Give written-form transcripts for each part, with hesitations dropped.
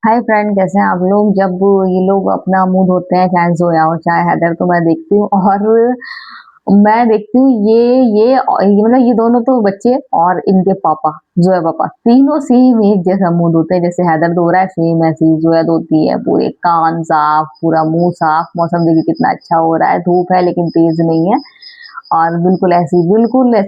Hi friend, कैसे हैं आप लोग। जब ये लोग अपना मुंह धोते हैं, चाहे जोया हो चाहे हैदर, तो मैं देखती हूँ और मैं देखती हूँ ये मतलब ये दोनों तो बच्चे और इनके पापा, जोया पापा, तीनों सेम एक जैसा मुंह धोते हैं। जैसे हैदर धो रहा है सेम ऐसे ही जोया धोती है। पूरे कान साफ, पूरा मुंह साफ। मौसम देखिए कितना अच्छा हो रहा है, धूप है लेकिन तेज नहीं है। और बिल्कुल ऐसी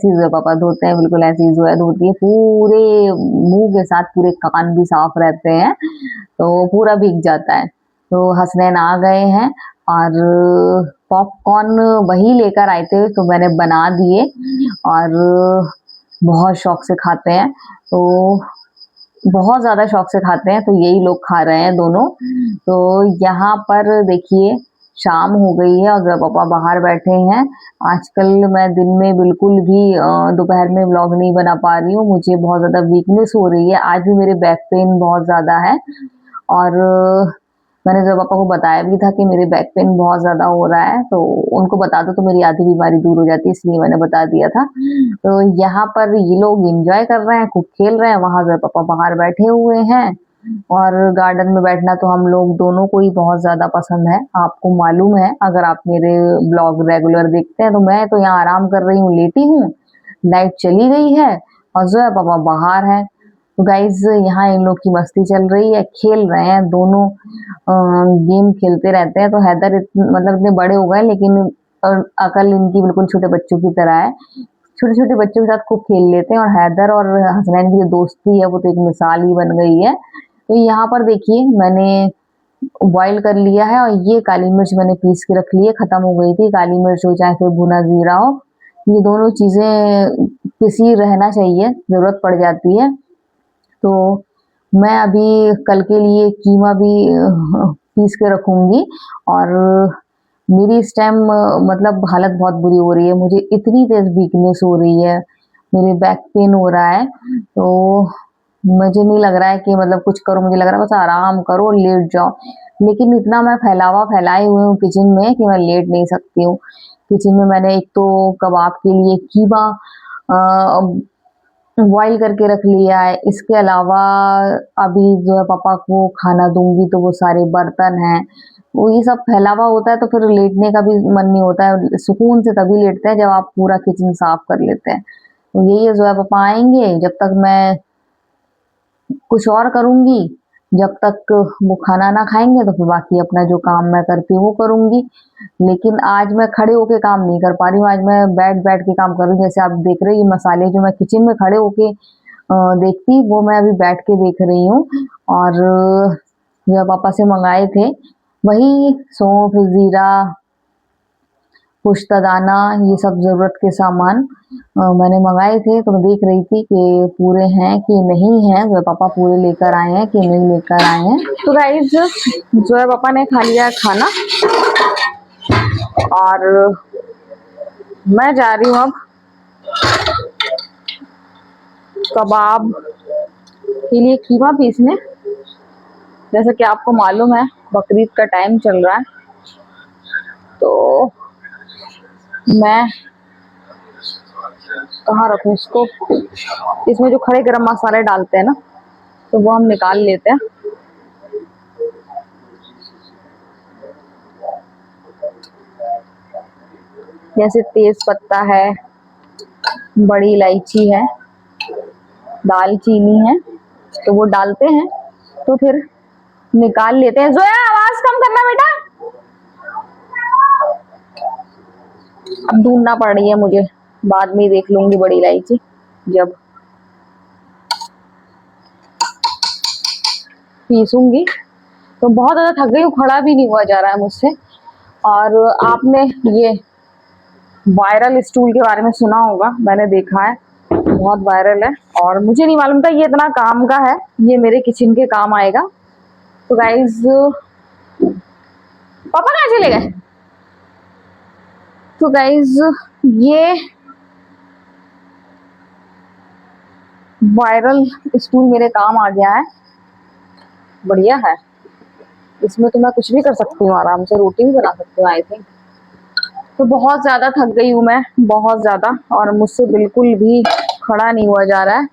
जोया पापा धोते हैं, बिल्कुल ऐसी ही जोया धोती है। पूरे मुंह के साथ पूरे कान भी साफ रहते हैं, तो पूरा भीग जाता है। तो हसनैन आ गए हैं और पॉपकॉर्न वही लेकर आए थे, तो मैंने बना दिए और बहुत शौक से खाते हैं। तो बहुत ज़्यादा शौक से खाते हैं, तो यही लोग खा रहे हैं दोनों। तो यहाँ पर देखिए शाम हो गई है और पापा बाहर बैठे हैं। आजकल मैं दिन में बिल्कुल भी दोपहर में व्लॉग नहीं बना पा रही हूँ। मुझे बहुत ज़्यादा वीकनेस हो रही है। आज भी मेरे बैक पेन बहुत ज़्यादा है और मैंने जब पापा को बताया भी था कि मेरे बैक पेन बहुत ज़्यादा हो रहा है, तो उनको बता दो तो मेरी आधी बीमारी दूर हो जाती है, इसलिए मैंने बता दिया था। तो यहाँ पर ये लोग एंजॉय कर रहे हैं, खूब खेल रहे हैं। वहां जब पापा बाहर बैठे हुए हैं और गार्डन में बैठना तो हम लोग दोनों को ही बहुत ज्यादा पसंद है। आपको मालूम है, अगर आप मेरे ब्लॉग रेगुलर देखते हैं, तो मैं तो यहाँ आराम कर रही हूँ, लेटी हूँ। लाइट चली गई है और जो है पापा बाहर है। तो गाइज यहाँ इन लोग की मस्ती चल रही है, खेल रहे हैं दोनों। गेम खेलते रहते हैं। तो हैदर मतलब इतने बड़े हो गए, लेकिन अकल इनकी बिल्कुल छोटे बच्चों की तरह है। छोटे छोटे बच्चों के साथ खूब खेल लेते हैं और हैदर और हसनैन की जो दोस्ती है वो तो एक मिसाल ही बन गई है। तो यहाँ पर देखिए मैंने बॉईल कर लिया है और ये काली मिर्च मैंने पीस के रख ली है। खत्म हो गई थी, काली मिर्च हो चाहे फिर भुना जीरा हो, ये दोनों चीजें पिसी रहना चाहिए, जरूरत पड़ जाती है। तो मैं अभी कल के लिए कीमा भी पीस के रखूंगी। और मेरी इस टाइम मतलब हालत बहुत बुरी हो रही है, मुझे इतनी तेज वीकनेस हो रही है, मेरे बैक पेन हो रहा है। तो मुझे नहीं लग रहा है कि मतलब कुछ करो, मुझे लग रहा है बस आराम करो और लेट जाओ। लेकिन इतना मैं फैलाए हुए हूँ किचन में कि मैं लेट नहीं सकती हूँ। किचन में मैंने एक तो कबाब के लिए कीमा बॉईल करके रख लिया है। इसके अलावा अभी जो है पापा को खाना दूंगी, तो वो सारे बर्तन हैं, वो ये सब फैला हुआ होता है, तो फिर लेटने का भी मन नहीं होता है। सुकून से तभी लेटते हैं जब आप पूरा किचन साफ कर लेते हैं। तो यही है, जो है पापा आएंगे जब तक मैं कुछ और करूंगी, जब तक वो खाना ना खाएंगे तो फिर बाकी अपना जो काम मैं करती हूँ वो करूंगी। लेकिन आज मैं खड़े होके काम नहीं कर पा रही हूँ, आज मैं बैठ बैठ के काम कर रही हूँ। जैसे आप देख रहे हैं, ये मसाले जो मैं किचन में खड़े होके देखती, वो मैं अभी बैठ के देख रही हूँ। और जो पापा से मंगाए थे वही सौंफ, जीरा, पुश्तदाना, ये सब जरूरत के सामान मैंने मंगाए थे। तो मैं देख रही थी कि पूरे हैं कि नहीं है, जो पापा पूरे लेकर आए हैं कि नहीं लेकर आए हैं। तो गाइस जो है पापा ने खा लिया खाना और मैं जा रही हूँ अब कबाब के लिए कीमा पीसने। जैसे कि आपको मालूम है, बकरीद का टाइम चल रहा है, तो मैं कहाँ रखूँ इसको। इसमें जो खड़े गरम मसाले डालते हैं ना, तो वो हम निकाल लेते हैं। जैसे तेज पत्ता है, बड़ी इलायची है, दालचीनी है, तो वो डालते हैं। तो फिर निकाल लेते हैं। जोया आवाज कम करना बेटा, अब ढूंढना पड़ रही है मुझे, बाद में ही देख लूंगी बड़ी इलायची जब पीसूंगी। तो बहुत ज्यादा थक गई हूँ, खड़ा भी नहीं हुआ जा रहा है मुझसे। और आपने ये वायरल स्टूल के बारे में सुना होगा, मैंने देखा है बहुत वायरल है और मुझे नहीं मालूम था ये इतना काम का है, ये मेरे किचन के काम आएगा। तो गाइज पापा कहाँ चले गए। तो गाइज ये वायरल स्टूल मेरे काम आ गया है, बढ़िया है। इसमें तो मैं कुछ भी कर सकती हूँ, आराम से रोटी भी बना सकती हूँ आई थिंक। तो बहुत ज्यादा थक गई हूँ मैं, बहुत ज्यादा, और मुझसे बिल्कुल भी खड़ा नहीं हुआ जा रहा है।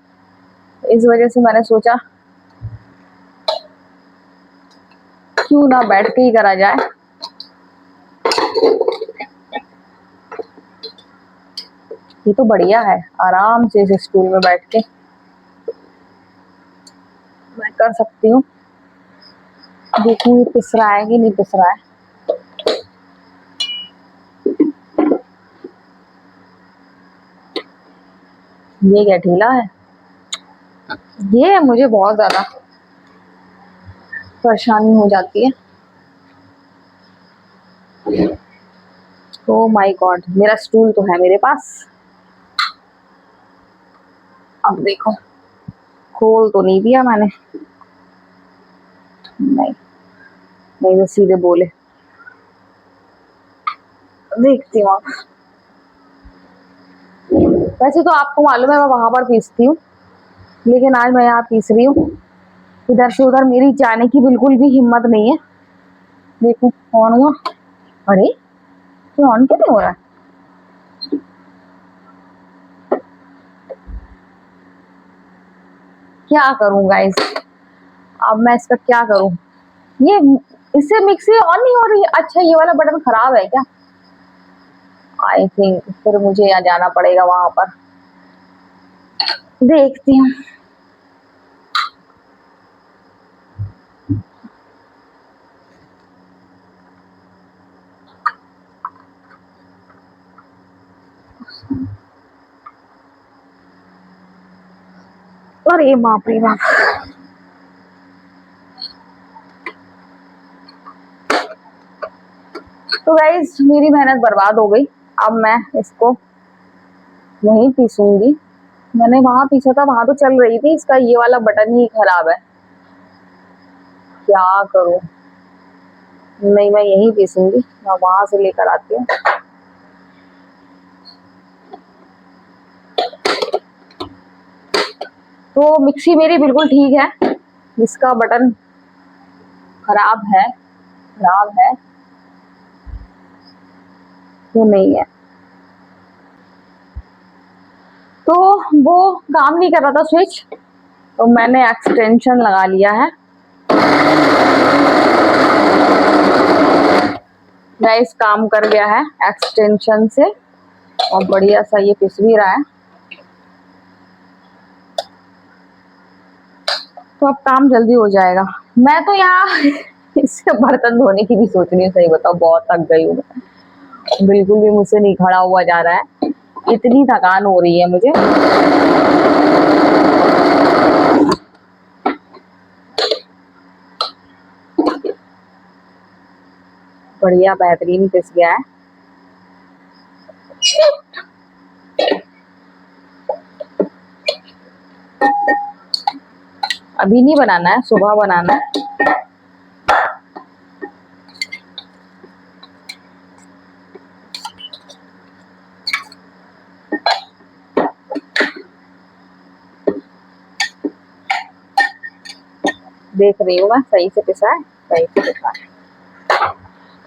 इस वजह से मैंने सोचा क्यों ना बैठ के ही करा जाए। ये तो बढ़िया है, आराम से इस स्टूल में बैठ के मैं कर सकती हूँ। देखूंगी पिस रहा है कि नहीं पिस रहा है। ये क्या ढीला है, ये मुझे बहुत ज्यादा परेशानी हो जाती है। ओ माय गॉड, मेरा स्टूल तो है मेरे पास। अब देखो, खोल तो नहीं दिया मैंने, नहीं नहीं तो सीधे बोले। देखती हूँ। वैसे तो आपको मालूम है मैं वहां पर पीसती हूँ, लेकिन आज मैं यहाँ पीस रही हूँ। इधर से उधर मेरी जाने की बिल्कुल भी हिम्मत नहीं है। देखो ऑन हुआ, अरे ये ऑन क्यों नहीं हो रहा है? क्या करूं गाइस, अब मैं इसका क्या करूं? ये इससे मिक्सी ऑन नहीं हो रही है। अच्छा ये वाला बटन खराब है क्या? आई थिंक फिर मुझे यहाँ जाना पड़ेगा वहां पर, देखती हूँ। अरे बाप रे बाप, तो गाइस मेरी मेहनत बर्बाद हो गई। अब मैं इसको वहीं पीसूंगी। मैंने वहां पीसा था, वहां तो चल रही थी, इसका ये वाला बटन ही खराब है। क्या करूं? नहीं मैं यहीं पीसूंगी, मैं वहां से लेकर आती हूँ। तो मिक्सी मेरी बिल्कुल ठीक है, इसका बटन खराब है, खराब है वो नहीं है। तो वो काम नहीं कर रहा था स्विच, तो मैंने एक्सटेंशन लगा लिया है। गाइस काम कर गया है एक्सटेंशन से, और बढ़िया सा ये पिस भी रहा है। तो अब काम जल्दी हो जाएगा। मैं तो यहाँ इससे बर्तन धोने की भी सोच रही हूँ, सही बताओ बहुत थक गई हूँ मैं, बिल्कुल भी मुझसे नहीं खड़ा हुआ जा रहा है, इतनी थकान हो रही है मुझे। बढ़िया बेहतरीन पिस गया है। अभी नहीं बनाना है, सुबह बनाना है। देख रही हूँ मैं, सही से पिसा है, सही से पिसा है।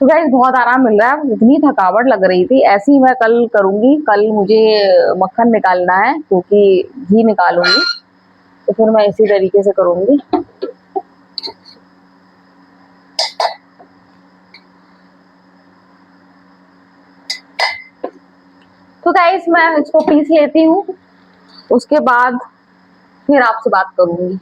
तो गाइस बहुत आराम मिल रहा है, इतनी थकावट लग रही थी। ऐसे ही मैं कल करूंगी, कल मुझे मक्खन निकालना है क्योंकि घी निकालूंगी, तो फिर मैं इसी तरीके से करूंगी। तो गाइस मैं इसको पीस लेती हूँ, उसके बाद फिर आपसे बात करूंगी।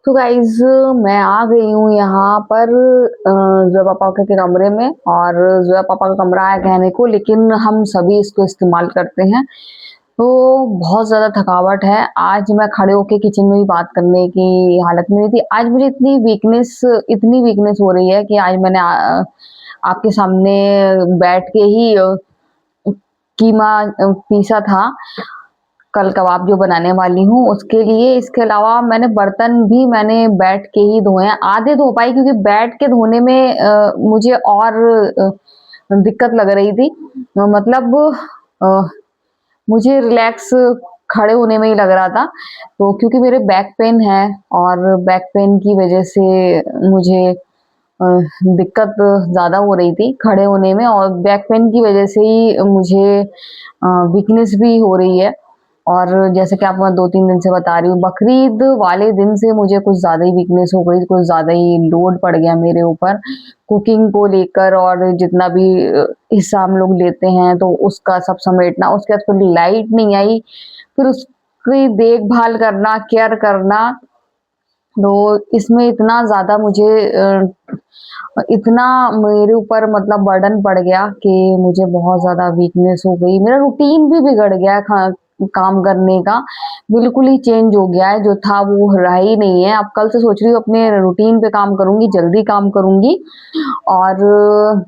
तो गाइज मैं आ गई हूँ यहाँ पर जोया पापा के कमरे में, और जोया पापा का कमरा है कहने को, लेकिन हम सभी इसको इस्तेमाल करते हैं। तो बहुत ज्यादा थकावट है। आज मैं खड़े होके किचन में भी बात करने की हालत में नहीं थी। आज मुझे इतनी वीकनेस हो रही है कि आज मैंने आपके सामने बैठ के ही कीमा पीसा था, कल कबाब जो बनाने वाली हूँ उसके लिए। इसके अलावा मैंने बर्तन भी मैंने बैठ के ही धोए हैं, आधे धो पाई क्योंकि बैठ के धोने में मुझे और दिक्कत लग रही थी। मतलब अ, मुझे रिलैक्स खड़े होने में ही लग रहा था, तो क्योंकि मेरे बैक पेन है, और बैक पेन की वजह से मुझे दिक्कत ज्यादा हो रही थी खड़े होने में, और बैक पेन की वजह से ही मुझे वीकनेस भी हो रही है। और जैसे कि आपको मैं 2-3 दिन से बता रही हूँ, बकरीद वाले दिन से मुझे कुछ ज़्यादा ही वीकनेस हो गई, कुछ ज़्यादा ही लोड पड़ गया मेरे ऊपर, कुकिंग को लेकर और जितना भी हिस्सा हम लोग लेते हैं, तो उसका सब समेटना, उसके बाद फिर लाइट नहीं आई, फिर उसकी देखभाल करना, केयर करना, तो इसमें इतना ज़्यादा मुझे इतना मेरे ऊपर मतलब बर्डन पड़ गया कि मुझे बहुत ज़्यादा वीकनेस हो गई। मेरा रूटीन भी बिगड़ गया है काम करने का, बिल्कुल ही चेंज हो गया है, जो था वो रहा ही नहीं है। अब कल से सोच रही हूँ अपने रूटीन पे काम करूँगी, जल्दी काम करूँगी और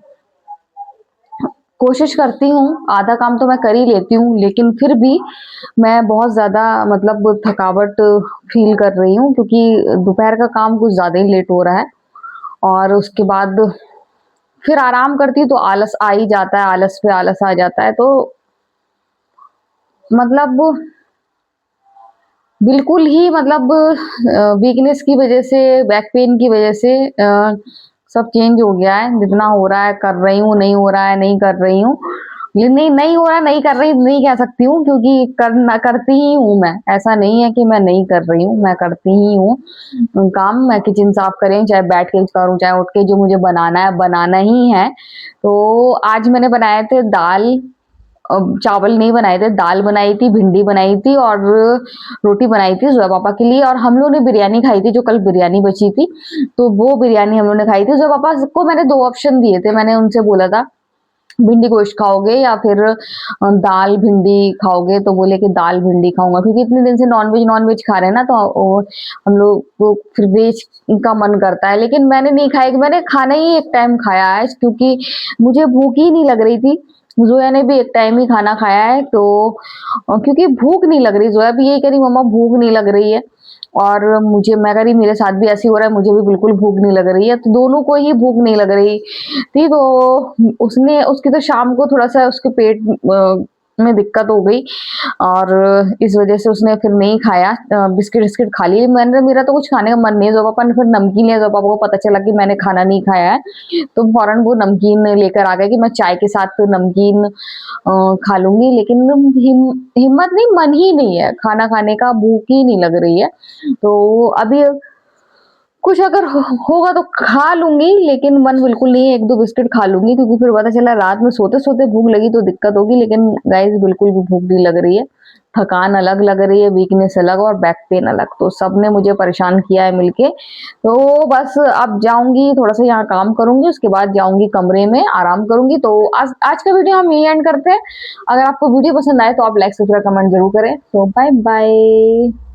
कोशिश करती हूँ, आधा काम तो मैं कर ही लेती हूँ, लेकिन फिर भी मैं बहुत ज़्यादा मतलब थकावट फ़ील कर रही हूँ क्योंकि दोपहर का काम कुछ ज़्यादा ही लेट हो रहा है और उसके बाद फिर आराम करती हूँ तो आलस आ ही जाता है, आलस पे आलस आ जाता है, तो मतलब बिल्कुल ही मतलब वीकनेस की वज़ह से, बैक पेन की वज़ह से सब चेंज हो गया है, जितना हो रहा है कर रही हूँ, नहीं हो रहा है नहीं कर रही हूँ। ये नहीं हो रहा है, नहीं कर रही नहीं कह सकती हूँ क्योंकि करती ही हूँ मैं, ऐसा नहीं है कि मैं नहीं कर रही हूँ, मैं करती ही हूँ। काम मैं किचन साफ करें, चाहे बैठ के करूँ, चाहे उठ के जो मुझे बनाना है, बनाना ही है। तो आज मैंने बनाए थे दाल, चावल नहीं बनाए थे, दाल बनाई थी, भिंडी बनाई थी और रोटी बनाई थी ज़ुआ पापा के लिए और हम लोग ने बिरयानी खाई थी, जो कल बिरयानी बची थी, तो वो बिरयानी हम लोग ने खाई थी। ज़ुआ पापा को मैंने 2 ऑप्शन दिए थे, मैंने उनसे बोला था भिंडी गोश्त खाओगे या फिर दाल भिंडी खाओगे? तो बोले कि दाल भिंडी खाऊँगा क्योंकि इतने दिन से नॉन-वेज खा रहे हैं ना तो हम लोग को फिर वेज का मन करता है। लेकिन मैंने नहीं खाया कि मैंने खाना ही एक टाइम खाया है क्योंकि मुझे भूख ही नहीं लग रही थी। ज़ोया ने भी एक टाइम ही खाना खाया है तो क्योंकि भूख नहीं लग रही, ज़ोया भी यही कह रही मम्मा भूख नहीं लग रही है। और मैं कह रही मेरे साथ भी ऐसे ही हो रहा है, मुझे भी बिल्कुल भूख नहीं लग रही है, तो दोनों को ही भूख नहीं लग रही थी, तो उसकी तो शाम को थोड़ा-सा उसके पेट में दिक्कत हो गई और इस वज़ह से उसने फिर नहीं खाया, बिस्किट-विस्किट खा लिए। मेरा तो कुछ खाने का मन नहीं है, ज़ोया पापा ने फिर नमकीन लिया, ज़ोया पापा को पता चला कि मैंने खाना नहीं खाया है, तो फ़ौरन वो नमकीन लेकर आ गए कि मैं चाय के साथ फिर नमकीन खा लूँगी, लेकिन हिम्मत नहीं, मन ही नहीं है, खाना खाने का भूख ही नहीं लग रही है। तो अभी कुछ अगर होगा तो खा लूँगी, लेकिन मन बिल्कुल नहीं है, 1-2 बिस्किट खा लूँगी क्योंकि फिर पता चला रात में सोते-सोते भूख लगी तो दिक्कत होगी, लेकिन गाइस बिल्कुल भी भूख नहीं लग रही है। थकान अलग लग रही है, वीकनेस अलग और बैक पेन अलग, तो सबने मुझे परेशान किया है मिलके। तो बस अब जाऊँगी, थोड़ा-सा यहाँ काम करूँगी, उसके बाद जाऊँगी कमरे में, आराम करूँगी। तो आज आज का वीडियो हम यहीं एंड करते हैं। अगर आपको वीडियो पसंद आए तो आप लाइक, सब्सक्राइब, कमेंट ज़रूर करें। तो बाय बाय।